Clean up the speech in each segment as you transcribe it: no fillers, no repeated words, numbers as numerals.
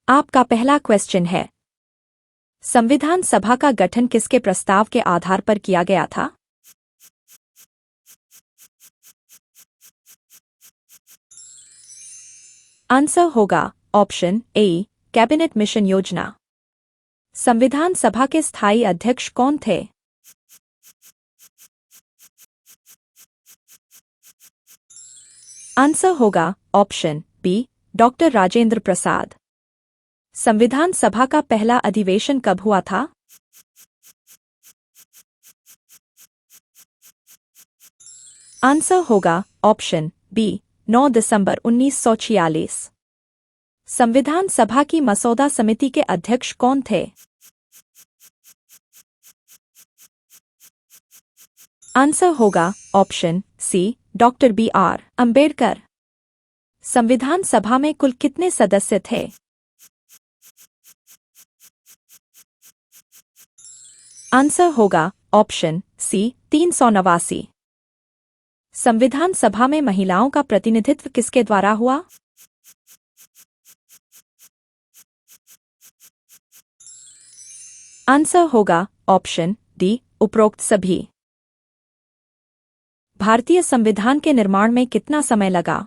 आपका पहला क्वेश्चन है, संविधान सभा का गठन किसके प्रस्ताव के आधार पर किया गया था? आंसर होगा ऑप्शन ए, कैबिनेट मिशन योजना। संविधान सभा के स्थायी अध्यक्ष कौन थे? आंसर होगा option B, doctor Rajendra Prasad. संविधान सभा का पहला अधिवेशन कब हुआ था? आंसर होगा ऑप्शन बी, 9 दिसंबर 1946। संविधान सभा की मसौदा समिति के अध्यक्ष कौन थे? आंसर होगा option C, doctor B R. Ambedkar. संविधान सभा में कुल कितने सदस्य थे? आंसर होगा ऑप्शन सी, 389। संविधान सभा में महिलाओं का प्रतिनिधित्व किसके द्वारा हुआ? आंसर होगा ऑप्शन डी, उपरोक्त सभी। भारतीय संविधान के निर्माण में कितना समय लगा?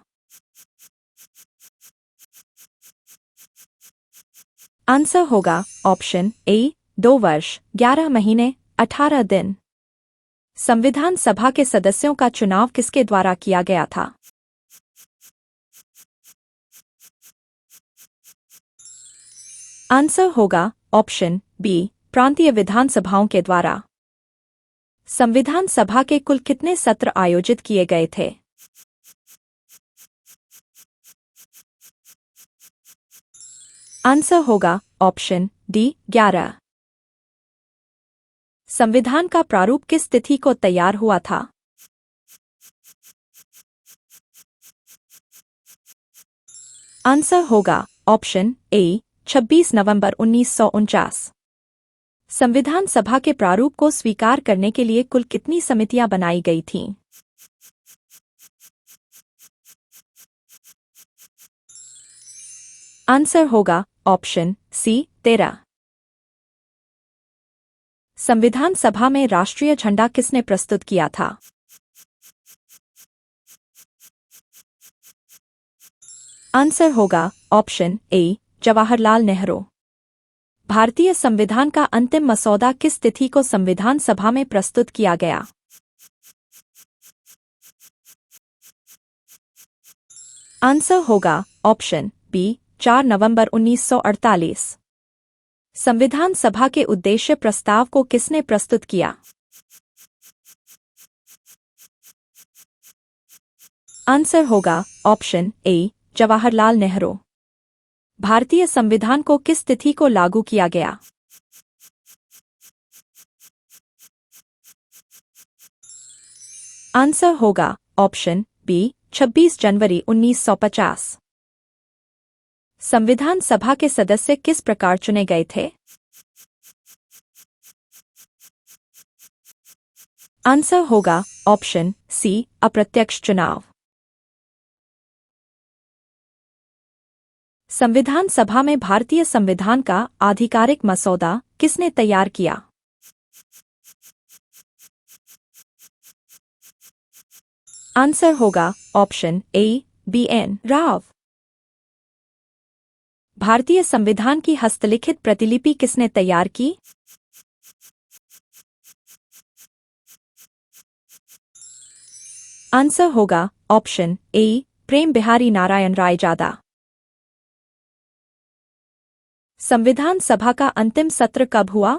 आंसर होगा ऑप्शन ए, 2 वर्ष 11 महीने 18 दिन। संविधान सभा के सदस्यों का चुनाव किसके द्वारा किया गया था? आंसर होगा ऑप्शन बी, प्रांतीय विधानसभाओं के द्वारा। संविधान सभा के कुल कितने सत्र आयोजित किए गए थे? आंसर होगा ऑप्शन डी, 11। संविधान का प्रारूप किस तिथि को तैयार हुआ था? आंसर होगा ऑप्शन ए, 26 नवंबर 1949। संविधान सभा के प्रारूप को स्वीकार करने के लिए कुल कितनी समितियां बनाई गई थीं? आंसर होगा ऑप्शन सी, 13। संविधान सभा में राष्ट्रीय झंडा किसने प्रस्तुत किया था? आंसर होगा ऑप्शन ए, जवाहरलाल नेहरू। भारतीय संविधान का अंतिम मसौदा किस तिथि को संविधान सभा में प्रस्तुत किया गया? आंसर होगा ऑप्शन बी, 4 नवंबर 1948। संविधान सभा के उद्देश्य प्रस्ताव को किसने प्रस्तुत किया? आंसर होगा ऑप्शन ए, जवाहरलाल नेहरू। भारतीय संविधान को किस तिथि को लागू किया गया? आंसर होगा ऑप्शन बी, 26 जनवरी 1950। संविधान सभा के सदस्य किस प्रकार चुने गए थे? आंसर होगा ऑप्शन सी, अप्रत्यक्ष चुनाव। संविधान सभा में भारतीय संविधान का आधिकारिक मसौदा किसने तैयार किया? आंसर होगा ऑप्शन ए, बी.एन. राव। भारतीय संविधान की हस्तलिखित प्रतिलिपि किसने तैयार की? आंसर होगा ऑप्शन ए, प्रेम बिहारी नारायण रायजादा। संविधान सभा का अंतिम सत्र कब हुआ?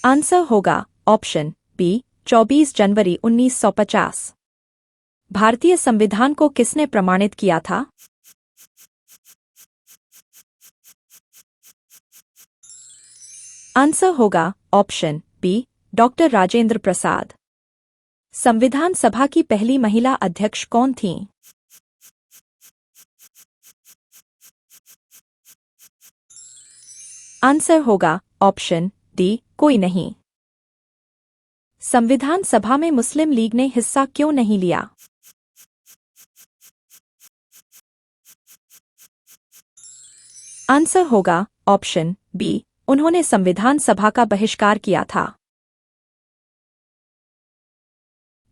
आंसर होगा ऑप्शन बी, 24 जनवरी 1950। भारतीय संविधान को किसने प्रमाणित किया था? आंसर होगा option B, doctor Rajendra Prasad. संविधान सभा की पहली महिला अध्यक्ष कौन थीं? आंसर होगा ऑप्शन डी, कोई नहीं। संविधान सभा में मुस्लिम लीग ने हिस्सा क्यों नहीं लिया? आंसर होगा ऑप्शन बी, उन्होंने संविधान सभा का बहिष्कार किया था।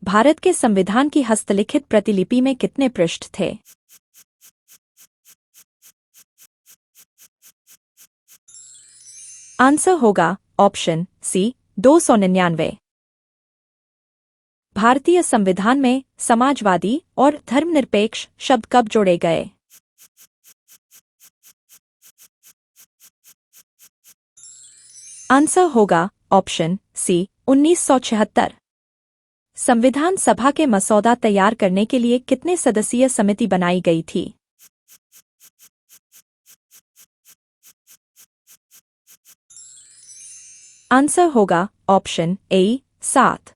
भारत के संविधान की हस्तलिखित प्रतिलिपि में कितने पृष्ठ थे? आंसर होगा ऑप्शन सी, 299। भारतीय संविधान में समाजवादी और धर्मनिरपेक्ष शब्द कब जोड़े गए? आंसर होगा ऑप्शन सी, 1976। संविधान सभा के मसौदा तैयार करने के लिए कितने सदस्यीय समिति बनाई गई थी? आंसर होगा ऑप्शन ए, 7।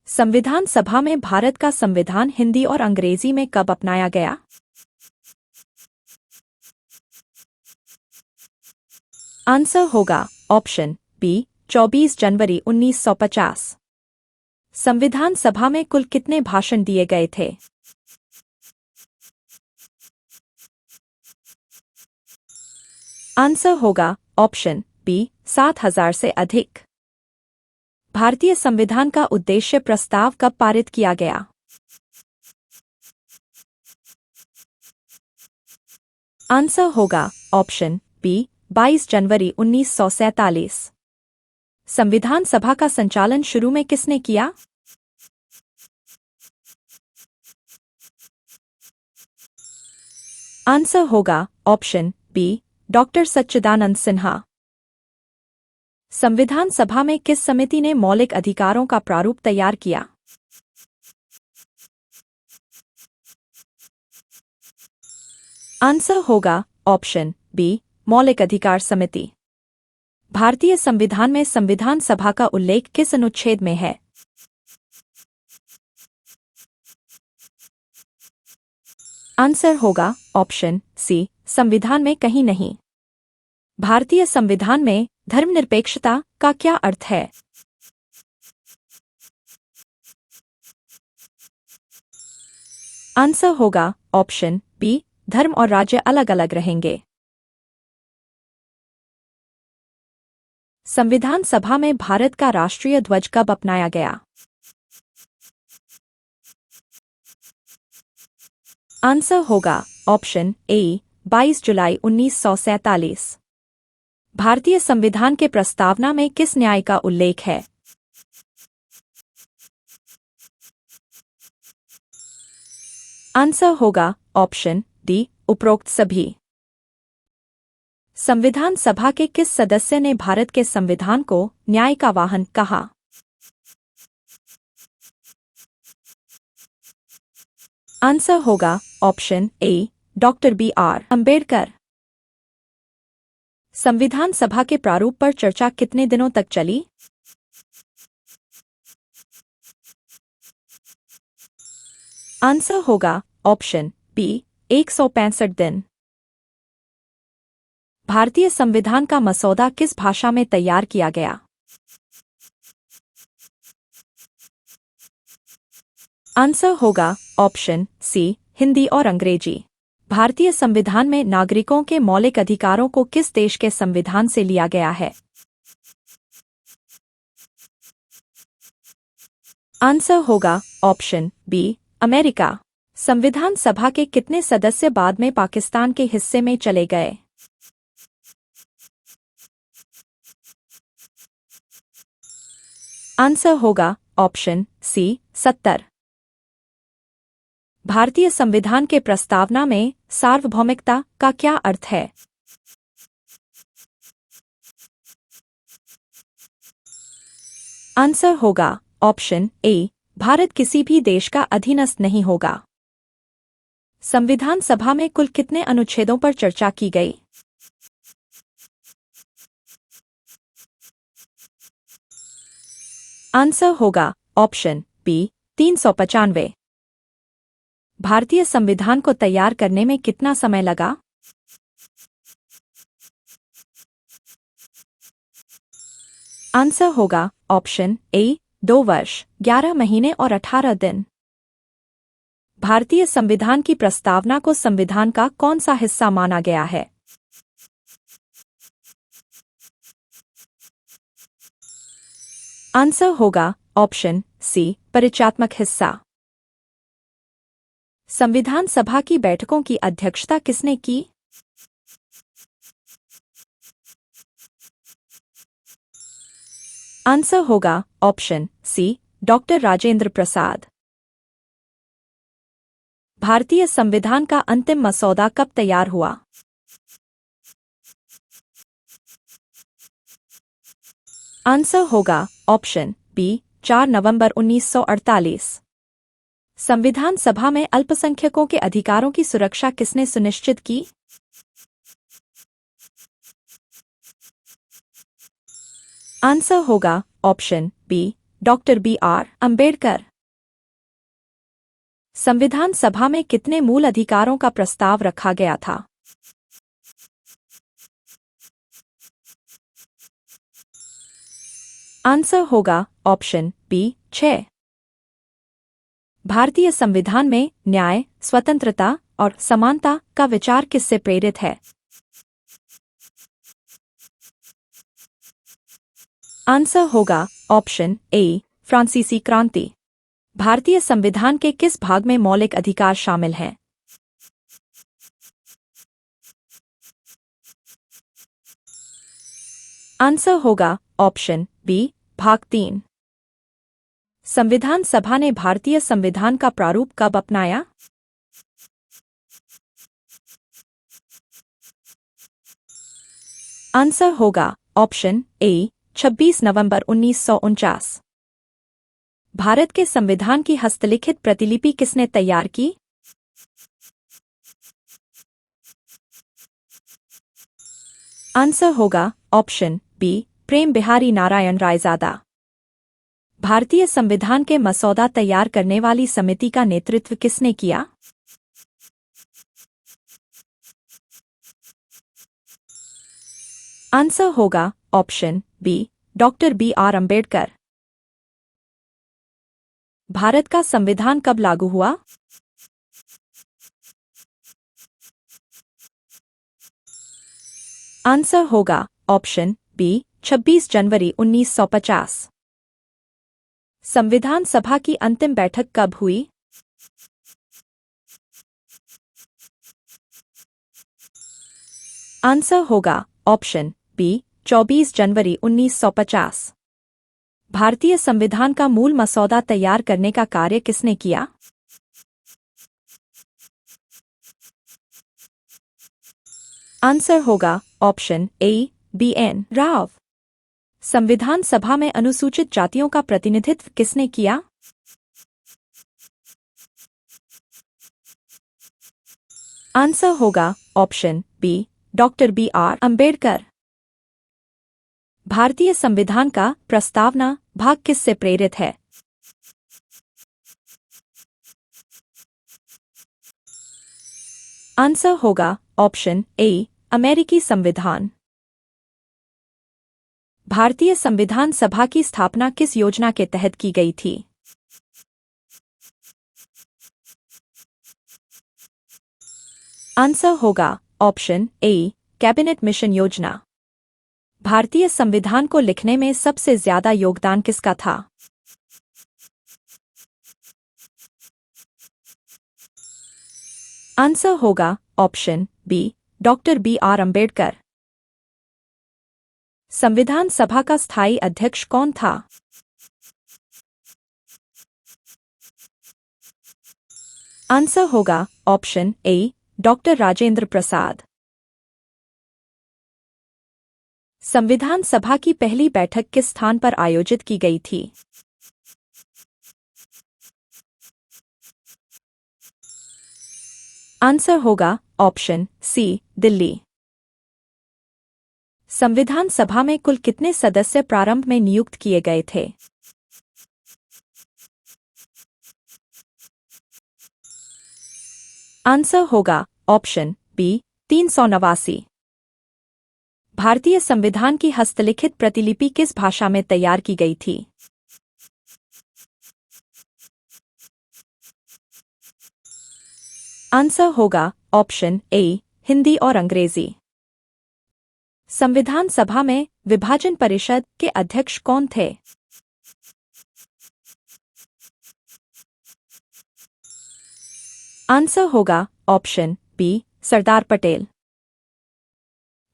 संविधान सभा में भारत का संविधान हिंदी और अंग्रेजी में कब अपनाया गया? आंसर होगा ऑप्शन बी, 24 जनवरी 1950। संविधान सभा में कुल कितने भाषण दिए गए थे? आंसर होगा ऑप्शन बी, 7,000 से अधिक। भारतीय संविधान का उद्देश्य प्रस्ताव कब पारित किया गया? आंसर होगा ऑप्शन बी, 22 जनवरी 1947। संविधान सभा का संचालन शुरू में किसने किया? आंसर होगा ऑप्शन बी, डॉक्टर सच्चिदानंद सिन्हा। संविधान सभा में किस समिति ने मौलिक अधिकारों का प्रारूप तैयार किया? आंसर होगा ऑप्शन बी, मौलिक अधिकार समिति। भारतीय संविधान में संविधान सभा का उल्लेख किस अनुच्छेद में है? आंसर होगा ऑप्शन सी, संविधान में कहीं नहीं। भारतीय संविधान में धर्मनिरपेक्षता का क्या अर्थ है? आंसर होगा ऑप्शन बी, धर्म और राज्य अलग अलग रहेंगे। संविधान सभा में भारत का राष्ट्रीय ध्वज कब अपनाया गया? आंसर होगा ऑप्शन ए, 22 जुलाई 1947। भारतीय संविधान के प्रस्तावना में किस न्याय का उल्लेख है? आंसर होगा ऑप्शन डी, उपरोक्त सभी। संविधान सभा के किस सदस्य ने भारत के संविधान को न्याय का वाहन कहा? आंसर होगा option A, doctor B R. Ambedkar. संविधान सभा के प्रारूप पर चर्चा कितने दिनों तक चली? आंसर होगा ऑप्शन बी, 165 दिन। भारतीय संविधान का मसौदा किस भाषा में तैयार किया गया? आंसर होगा ऑप्शन सी, हिंदी और अंग्रेजी। भारतीय संविधान में नागरिकों के मौलिक अधिकारों को किस देश के संविधान से लिया गया है? आंसर होगा ऑप्शन बी, अमेरिका। संविधान सभा के कितने सदस्य बाद में पाकिस्तान के हिस्से में चले गए? आंसर होगा ऑप्शन सी, 70। भारतीय संविधान के प्रस्तावना में सार्वभौमिकता का क्या अर्थ है? आंसर होगा ऑप्शन ए, भारत किसी भी देश का अधीनस्थ नहीं होगा। संविधान सभा में कुल कितने अनुच्छेदों पर चर्चा की गई? आंसर होगा ऑप्शन बी, 395। भारतीय संविधान को तैयार करने में कितना समय लगा? आंसर होगा ऑप्शन ए, 2 वर्ष, 11 महीने और 18 दिन। भारतीय संविधान की प्रस्तावना को संविधान का कौन सा हिस्सा माना गया है? आंसर होगा ऑप्शन सी, परिचयात्मक हिस्सा। संविधान सभा की बैठकों की अध्यक्षता किसने की? आंसर होगा ऑप्शन सी, डॉक्टर राजेंद्र प्रसाद। भारतीय संविधान का अंतिम मसौदा कब तैयार हुआ? आंसर होगा ऑप्शन बी, 4 नवंबर 1948। संविधान सभा में अल्पसंख्यकों के अधिकारों की सुरक्षा किसने सुनिश्चित की? आंसर होगा option B, doctor B R. Ambedkar. संविधान सभा में कितने मूल अधिकारों का प्रस्ताव रखा गया था? आंसर होगा ऑप्शन बी, 6। भारतीय संविधान में न्याय, स्वतंत्रता और समानता का विचार किससे प्रेरित है? आंसर होगा ऑप्शन ए, फ्रांसीसी क्रांति। भारतीय संविधान के किस भाग में मौलिक अधिकार शामिल हैं? आंसर होगा ऑप्शन बी, भाग 3। संविधान सभा ने भारतीय संविधान का प्रारूप कब अपनाया? आंसर होगा ऑप्शन ए, 26 नवंबर 1949। भारत के संविधान की हस्तलिखित प्रतिलिपि किसने तैयार की? आंसर होगा ऑप्शन बी, प्रेम बिहारी नारायण रायजादा। भारतीय संविधान के मसौदा तैयार करने वाली समिति का नेतृत्व किसने किया? आंसर होगा option B, doctor B R. Ambedkar. Bharat का संविधान कब लागू हुआ? आंसर होगा ऑप्शन बी, 26 जनवरी 1950। संविधान सभा की अंतिम बैठक कब हुई? आंसर होगा ऑप्शन बी, 24 जनवरी 1950। भारतीय संविधान का मूल मसौदा तैयार करने का कार्य किसने किया? आंसर होगा ऑप्शन ए, बी.एन. राव। संविधान सभा में अनुसूचित जातियों का प्रतिनिधित्व किसने किया? आंसर होगा option B, doctor B R. Ambedkar. भारतीय संविधान का प्रस्तावना भाग किससे प्रेरित है? आंसर होगा ऑप्शन ए, अमेरिकी संविधान। भारतीय संविधान सभा की स्थापना किस योजना के तहत की गई थी? आंसर होगा ऑप्शन ए, कैबिनेट मिशन योजना। भारतीय संविधान को लिखने में सबसे ज्यादा योगदान किसका था? आंसर होगा option B, doctor B R. Ambedkar. संविधान सभा का स्थायी अध्यक्ष कौन था? आंसर होगा option A, doctor Rajendra Prasad. संविधान सभा की पहली बैठक किस स्थान पर आयोजित की गई थी? आंसर होगा ऑप्शन सी, दिल्ली। संविधान सभा में कुल कितने सदस्य प्रारंभ में नियुक्त किए गए थे? आंसर होगा ऑप्शन बी, 389। भारतीय संविधान की हस्तलिखित प्रतिलिपि किस भाषा में तैयार की गई थी? आंसर होगा ऑप्शन ए हिंदी और अंग्रेजी। संविधान सभा में विभाजन परिषद के अध्यक्ष कौन थे? आंसर होगा ऑप्शन बी सरदार पटेल।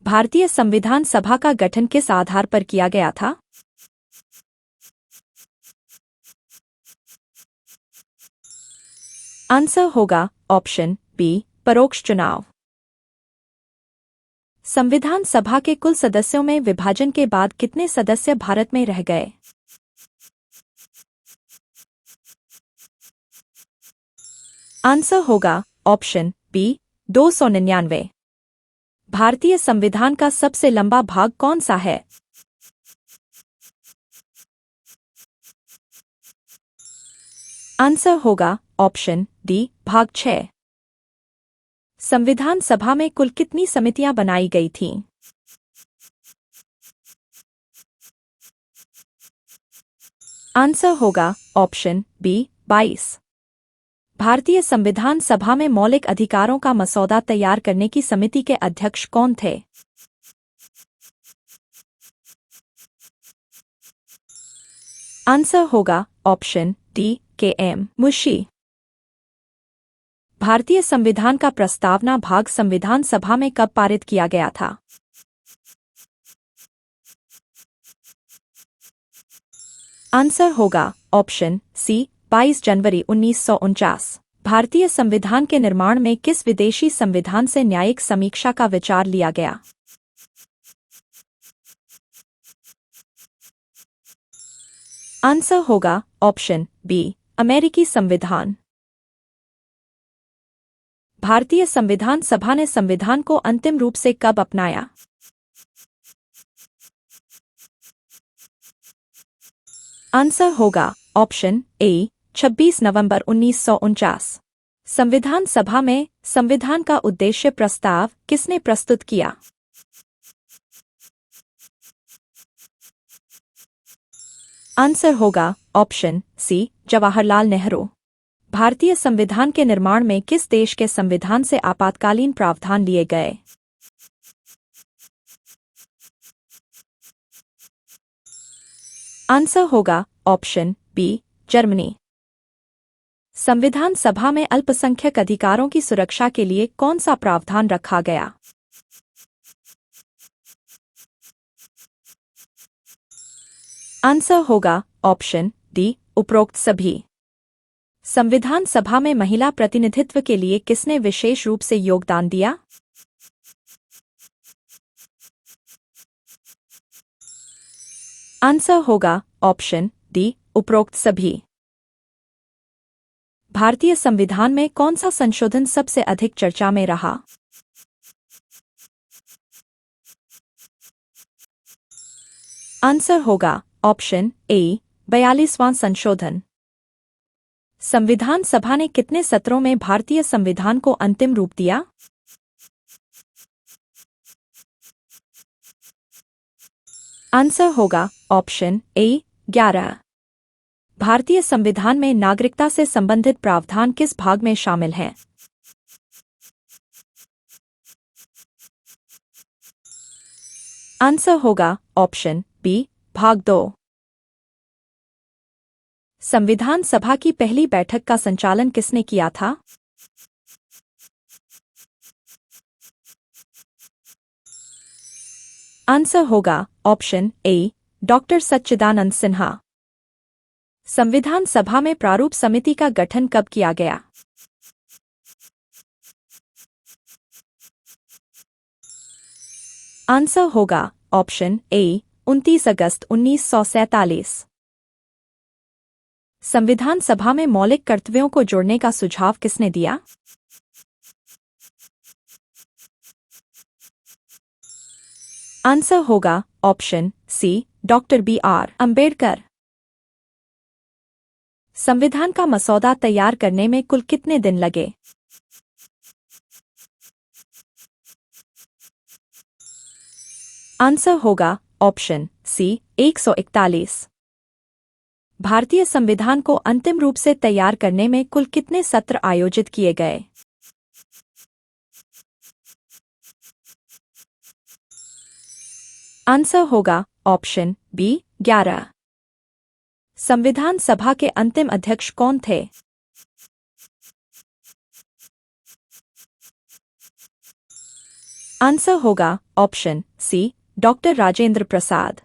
भारतीय संविधान सभा का गठन किस आधार पर किया गया था? आंसर होगा ऑप्शन बी परोक्ष चुनाव। संविधान सभा के कुल सदस्यों में विभाजन के बाद कितने सदस्य भारत में रह गए? आंसर होगा ऑप्शन बी 299। भारतीय संविधान का सबसे लंबा भाग कौन सा है? आंसर होगा ऑप्शन डी भाग 6। संविधान सभा में कुल कितनी समितियां बनाई गई थीं? आंसर होगा ऑप्शन बी 22। भारतीय संविधान सभा में मौलिक अधिकारों का मसौदा तैयार करने की समिति के अध्यक्ष कौन थे? आंसर होगा ऑप्शन डी के.एम. मुंशी। भारतीय संविधान का प्रस्तावना भाग संविधान सभा में कब पारित किया गया था? आंसर होगा ऑप्शन सी 22 जनवरी 1949। भारतीय संविधान के निर्माण में किस विदेशी संविधान से न्यायिक समीक्षा का विचार लिया गया? आंसर होगा ऑप्शन बी अमेरिकी संविधान। भारतीय संविधान सभा ने संविधान को अंतिम रूप से कब अपनाया? आंसर होगा ऑप्शन ए 26 नवंबर 1949। संविधान सभा में संविधान का उद्देश्य प्रस्ताव किसने प्रस्तुत किया? आंसर होगा ऑप्शन सी जवाहरलाल नेहरू। भारतीय संविधान के निर्माण में किस देश के संविधान से आपातकालीन प्रावधान लिए गए? आंसर होगा ऑप्शन बी जर्मनी। संविधान सभा में अल्पसंख्यक अधिकारों की सुरक्षा के लिए कौन सा प्रावधान रखा गया? आंसर होगा ऑप्शन डी उपरोक्त सभी। संविधान सभा में महिला प्रतिनिधित्व के लिए किसने विशेष रूप से योगदान दिया? आंसर होगा ऑप्शन डी उपरोक्त सभी। भारतीय संविधान में कौन सा संशोधन सबसे अधिक चर्चा में रहा? आंसर होगा ऑप्शन ए 42वां संशोधन। संविधान सभा ने कितने सत्रों में भारतीय संविधान को अंतिम रूप दिया? आंसर होगा ऑप्शन ए 11। भारतीय संविधान में नागरिकता से संबंधित प्रावधान किस भाग में शामिल हैं? आंसर होगा ऑप्शन बी भाग 2। संविधान सभा की पहली बैठक का संचालन किसने किया था? आंसर होगा ऑप्शन ए डॉक्टर सच्चिदानंद सिन्हा। संविधान सभा में प्रारूप समिति का गठन कब किया गया? आंसर होगा ऑप्शन ए 29 अगस्त 1947। संविधान सभा में मौलिक कर्तव्यों को जोड़ने का सुझाव किसने दिया? आंसर होगा option C doctor B R. Ambedkar. संविधान का मसौदा तैयार करने में कुल कितने दिन लगे? आंसर होगा ऑप्शन सी 141। भारतीय संविधान को अंतिम रूप से तैयार करने में कुल कितने सत्र आयोजित किए गए? आंसर होगा ऑप्शन बी 11। संविधान सभा के अंतिम अध्यक्ष कौन थे? आंसर होगा ऑप्शन सी डॉक्टर राजेंद्र प्रसाद।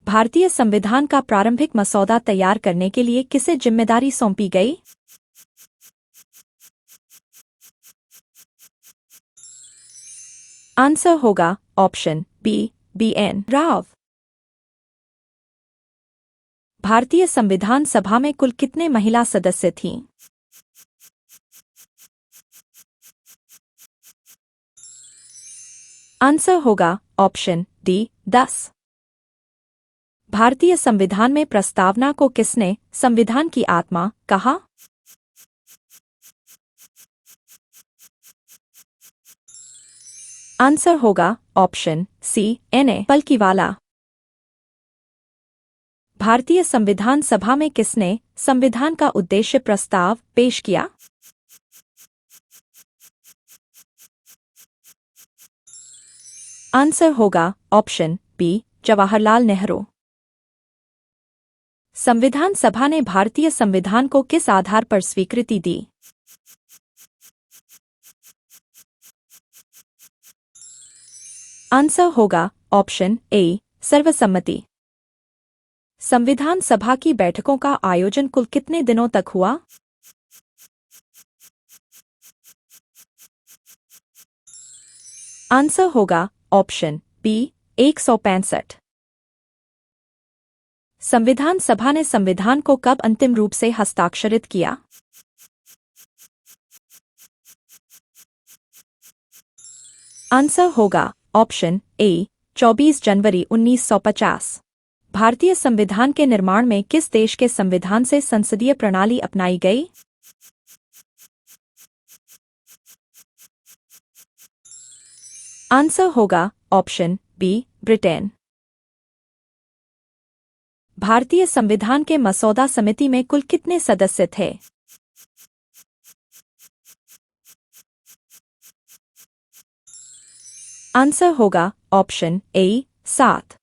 भारतीय संविधान का प्रारंभिक मसौदा तैयार करने के लिए किसे जिम्मेदारी सौंपी गई? आंसर होगा ऑप्शन बी एन राव। भारतीय संविधान सभा में कुल कितने महिला सदस्य थीं? आंसर होगा ऑप्शन डी 10। भारतीय संविधान में प्रस्तावना को किसने संविधान की आत्मा कहा? आंसर होगा ऑप्शन सी एन पलकीवाला। भारतीय संविधान सभा में किसने संविधान का उद्देश्य प्रस्ताव पेश किया? आंसर होगा ऑप्शन बी जवाहरलाल नेहरू। संविधान सभा ने भारतीय संविधान को किस आधार पर स्वीकृति दी? आंसर होगा ऑप्शन ए सर्वसम्मति। संविधान सभा की बैठकों का आयोजन कुल कितने दिनों तक हुआ? आंसर होगा ऑप्शन बी 165। संविधान सभा ने संविधान को कब अंतिम रूप से हस्ताक्षरित किया? आंसर होगा ऑप्शन ए 24 जनवरी 1950। भारतीय संविधान के निर्माण में किस देश के संविधान से संसदीय प्रणाली अपनाई गई? आंसर होगा ऑप्शन बी ब्रिटेन। भारतीय संविधान के मसौदा समिति में कुल कितने सदस्य थे? आंसर होगा ऑप्शन ए 7।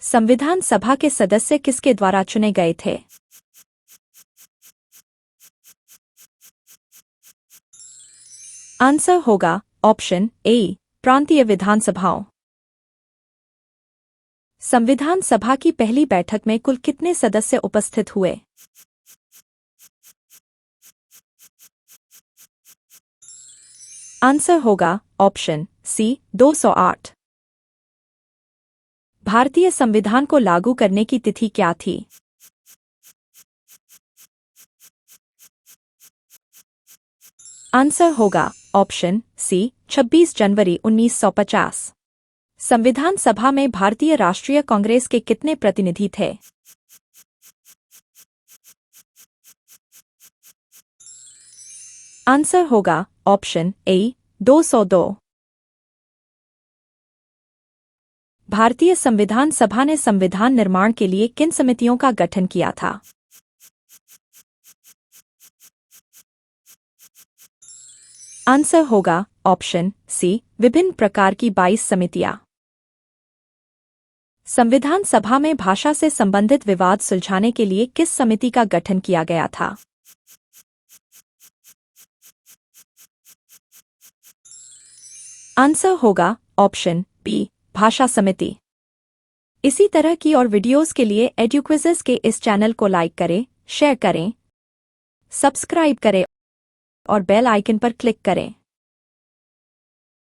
संविधान सभा के सदस्य किसके द्वारा चुने गए थे? आंसर होगा ऑप्शन ए प्रांतीय विधानसभाओं। संविधान सभा की पहली बैठक में कुल कितने सदस्य उपस्थित हुए? आंसर होगा ऑप्शन सी 208। भारतीय संविधान को लागू करने की तिथि क्या थी? आंसर होगा ऑप्शन सी 26 जनवरी 1950। संविधान सभा में भारतीय राष्ट्रीय कांग्रेस के कितने प्रतिनिधि थे? आंसर होगा ऑप्शन ए 202। भारतीय संविधान सभा ने संविधान निर्माण के लिए किन समितियों का गठन किया था? आंसर होगा ऑप्शन सी विभिन्न प्रकार की 22 समितियां। संविधान सभा में भाषा से संबंधित विवाद सुलझाने के लिए किस समिति का गठन किया गया था? आंसर होगा ऑप्शन बी भाषा समिति। इसी तरह की और वीडियोस के लिए एडुक्विज़ेस के इस चैनल को लाइक करें, शेयर करें, सब्सक्राइब करें और बेल आइकन पर क्लिक करें।